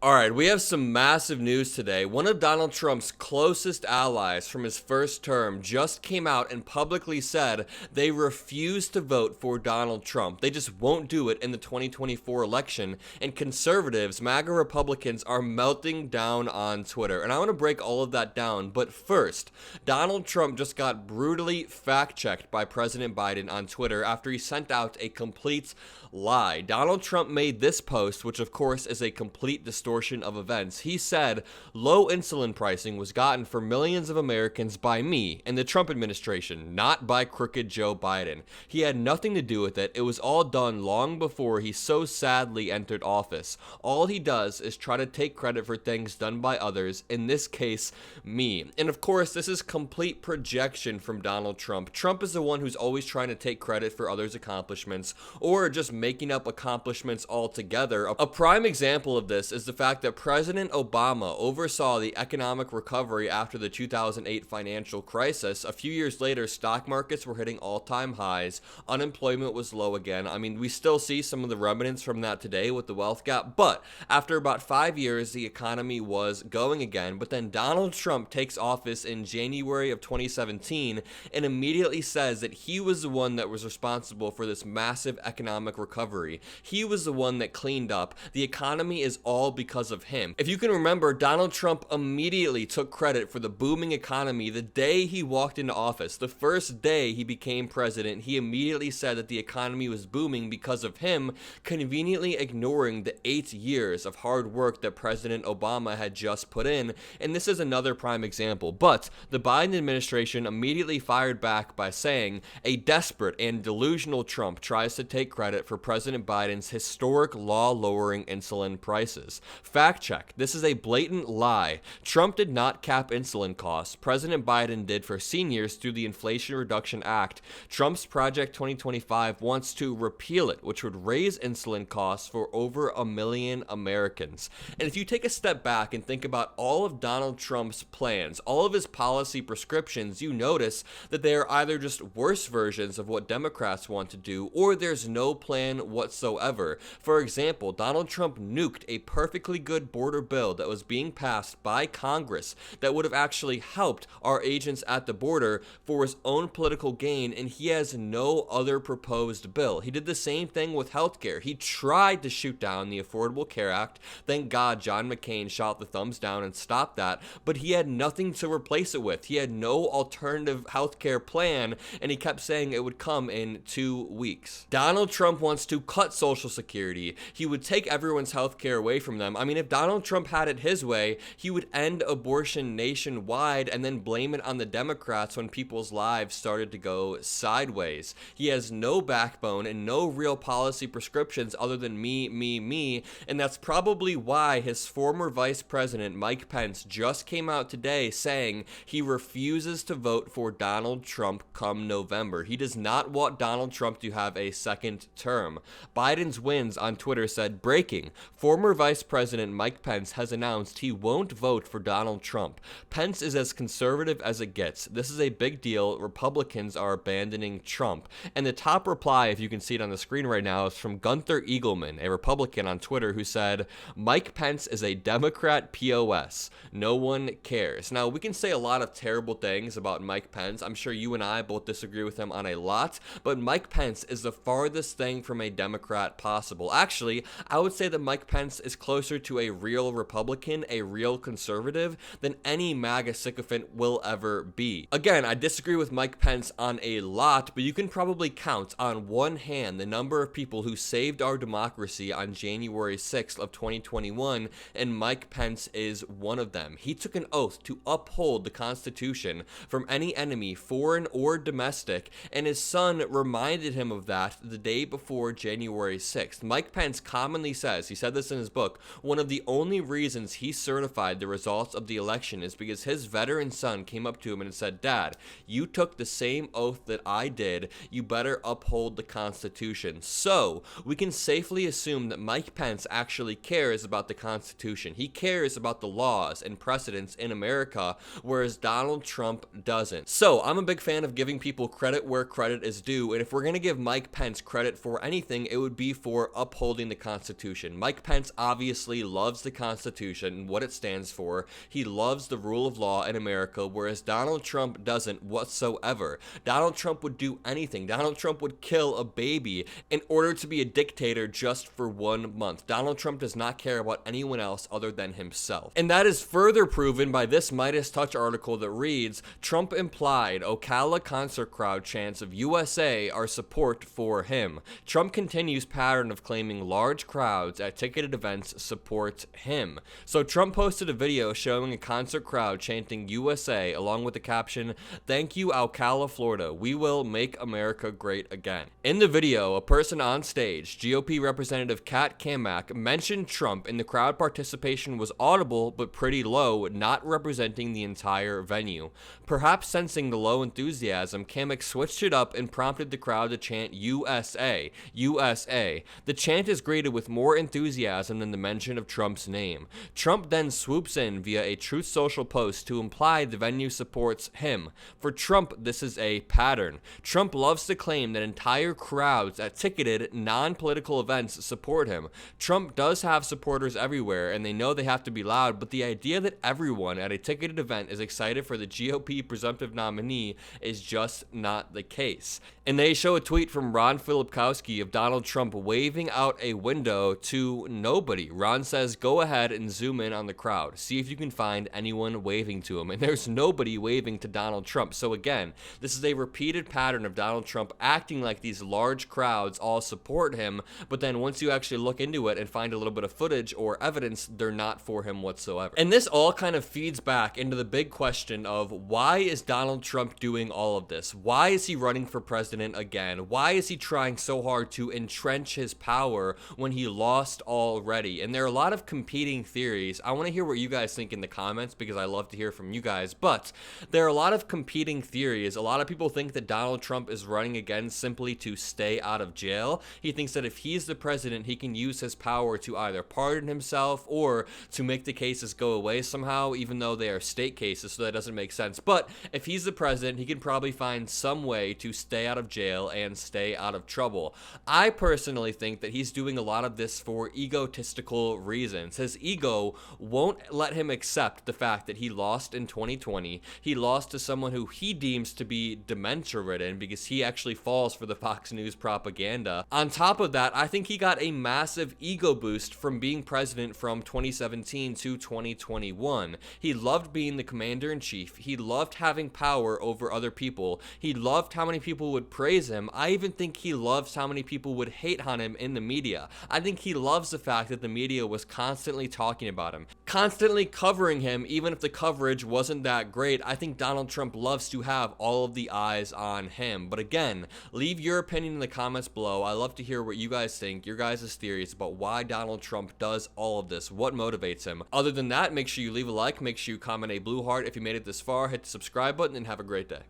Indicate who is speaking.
Speaker 1: Alright, we have some massive news today. One of Donald Trump's closest allies from his first term just came out and publicly said they refuse to vote for Donald Trump. They just won't do it in the 2024 election, and conservatives, MAGA Republicans, are melting down on Twitter. And I want to break all of that down, but first, Donald Trump just got brutally fact-checked by President Biden on Twitter after he sent out a complete lie. Donald Trump made this post, which of course is a complete distortion of events. He said low insulin pricing was gotten for millions of Americans by me and the Trump administration, not by crooked Joe Biden. He had nothing to do with it. It was all done long before he so sadly entered office. All he does is try to take credit for things done by others, in this case, me. And of course, this is complete projection from Donald Trump. Trump is the one who's always trying to take credit for others' accomplishments, or just making up accomplishments altogether. A prime example of this is the fact that President Obama oversaw the economic recovery after the 2008 financial crisis. A few years later, stock markets were hitting all-time highs. Unemployment was low again. I mean, we still see some of the remnants from that today with the wealth gap, but after about 5 years, the economy was going again. But then Donald Trump takes office in January of 2017 and immediately says that he was the one that was responsible for this massive economic recovery. He was the one that cleaned up. The economy is all because of him. If you can remember, Donald Trump immediately took credit for the booming economy the day he walked into office. The first day he became president, he immediately said that the economy was booming because of him, conveniently ignoring the 8 years of hard work that President Obama had just put in. And this is another prime example. But the Biden administration immediately fired back by saying a desperate and delusional Trump tries to take credit for President Biden's historic law-lowering insulin prices. Fact check. This is a blatant lie. Trump did not cap insulin costs. President Biden did for seniors through the Inflation Reduction Act. Trump's Project 2025 wants to repeal it, which would raise insulin costs for over 1 million Americans. And if you take a step back and think about all of Donald Trump's plans, all of his policy prescriptions, you notice that they are either just worse versions of what Democrats want to do, or there's no plan whatsoever. For example, Donald Trump nuked a perfectly good border bill that was being passed by Congress that would have actually helped our agents at the border for his own political gain, and he has no other proposed bill. He did the same thing with healthcare. He tried to shoot down the Affordable Care Act. Thank God John McCain shot the thumbs down and stopped that, but he had nothing to replace it with. He had no alternative healthcare plan, and he kept saying it would come in 2 weeks. Donald Trump wants to cut Social Security. He would take everyone's health care away from them. I mean, if Donald Trump had it his way, he would end abortion nationwide and then blame it on the Democrats when people's lives started to go sideways. He has no backbone and no real policy prescriptions other than me, and that's probably why his former vice president, Mike Pence, just came out today saying he refuses to vote for Donald Trump come November. He does not want Donald Trump to have a second term. Biden's wins on Twitter said, breaking, former Vice President Mike Pence has announced he won't vote for Donald Trump. Pence is as conservative as it gets. This is a big deal. Republicans are abandoning Trump. And the top reply, if you can see it on the screen right now, is from Gunther Eagleman, a Republican on Twitter, who said, Mike Pence is a Democrat POS. No one cares. Now, we can say a lot of terrible things about Mike Pence. I'm sure you and I both disagree with him on a lot, but Mike Pence is the farthest thing from a Democrat possible. Actually, I would say that Mike Pence is closer to a real Republican, a real conservative, than any MAGA sycophant will ever be. Again, I disagree with Mike Pence on a lot, but you can probably count on one hand the number of people who saved our democracy on January 6th of 2021, and Mike Pence is one of them. He took an oath to uphold the Constitution from any enemy, foreign or domestic, and his son reminded him of that the day before January 6th. Mike Pence commonly says, he said this in his book, one of the only reasons he certified the results of the election is because his veteran son came up to him and said, Dad, you took the same oath that I did. You better uphold the Constitution. So we can safely assume that Mike Pence actually cares about the Constitution. He cares about the laws and precedents in America, whereas Donald Trump doesn't. So I'm a big fan of giving people credit where credit is due, and if we're going to give Mike Pence credit for anything, it would be for upholding the Constitution. Mike Pence obviously obviously loves the Constitution and what it stands for. He loves the rule of law in America, whereas Donald Trump doesn't whatsoever. Donald Trump would do anything. Donald Trump would kill a baby in order to be a dictator just for 1 month. Donald Trump does not care about anyone else other than himself. And that is further proven by this MeidasTouch article that reads, Trump implied Ocala concert crowd chants of USA are support for him. Trump continues pattern of claiming large crowds at ticketed events support him. So Trump posted a video showing a concert crowd chanting USA along with the caption, "Thank you Ocala, Florida. We will make America great again." In the video, a person on stage, GOP Representative Kat Kamak, mentioned Trump and the crowd participation was audible but pretty low, not representing the entire venue. Perhaps sensing the low enthusiasm, Kamak switched it up and prompted the crowd to chant USA, USA. The chant is greeted with more enthusiasm than the mention of Trump's name. Trump then swoops in via a Truth Social post to imply the venue supports him. For Trump, this is a pattern. Trump loves to claim that entire crowds at ticketed, non-political events support him. Trump does have supporters everywhere, and they know they have to be loud, but the idea that everyone at a ticketed event is excited for the GOP presumptive nominee is just not the case. And they show a tweet from Ron Filipkowski of Donald Trump waving out a window to nobody. Ron says, go ahead and zoom in on the crowd. See if you can find anyone waving to him. And there's nobody waving to Donald Trump. So again, this is a repeated pattern of Donald Trump acting like these large crowds all support him, but then once you actually look into it and find a little bit of footage or evidence, they're not for him whatsoever. And this all kind of feeds back into the big question of why is Donald Trump doing all of this? Why is he running for president again? Why is he trying so hard to entrench his power when he lost already? And there are a lot of competing theories. I want to hear what you guys think in the comments because I love to hear from you guys, but there are a lot of competing theories. A lot of people think that Donald Trump is running again simply to stay out of jail. He thinks that if he's the president, he can use his power to either pardon himself or to make the cases go away somehow, even though they are state cases, so that doesn't make sense. But if he's the president, he can probably find some way to stay out of jail and stay out of trouble. I personally think that he's doing a lot of this for egotistical reasons. His ego won't let him accept the fact that he lost in 2020. He lost to someone who he deems to be dementia-ridden because he actually falls for the Fox News propaganda. On top of that, I think he got a massive ego boost from being president from 2017 to 2021. He loved being the commander-in-chief. He loved having power over other people. He loved how many people would praise him. I even think he loves how many people would hate on him in the media. I think he loves the fact that the media was constantly talking about him, constantly covering him, even if the coverage wasn't that great. I think Donald Trump loves to have all of the eyes on him. But again, leave your opinion in the comments below. I love to hear what you guys think, your guys' theories about why Donald Trump does all of this, what motivates him. Other than that, make sure you leave a like, make sure you comment a blue heart if you made it this far, hit the subscribe button, and have a great day.